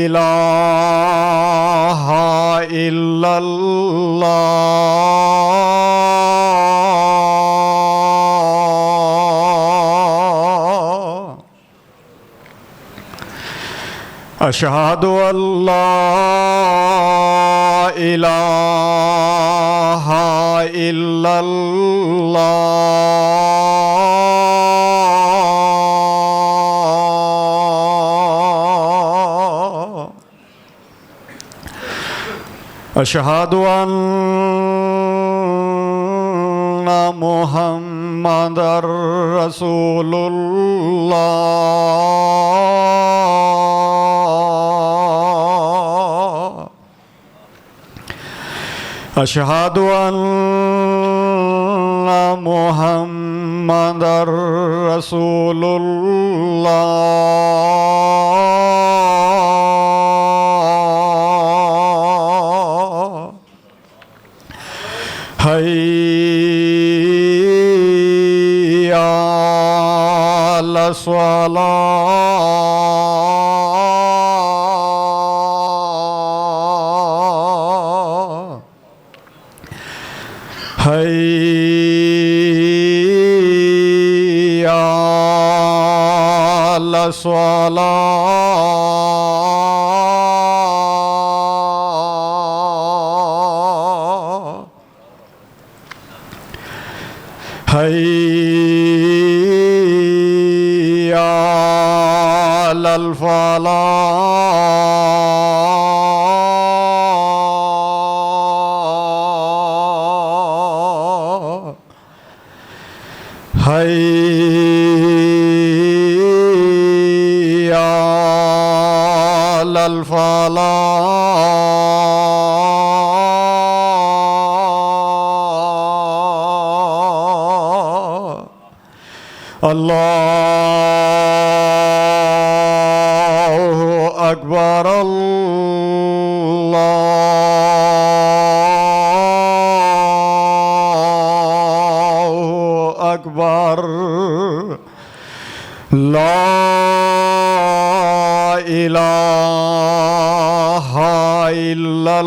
इलाहा इल्लल्लाह अशहदु अल्ला इलाहा इल्लल्लाह अशहदु अन्ना मुहम्मदर रसूलुल्लाह अशहदु अन्ना मुहम्मदर रसूलुल्लाह हय्या अला स्वलाह हय्या अला स्वलाह हय्या अलल फलाह हय्या अलल फलाह अल्लाहु अकबर अल्लाहु अकबर ला इलाहा इल्लल्लाह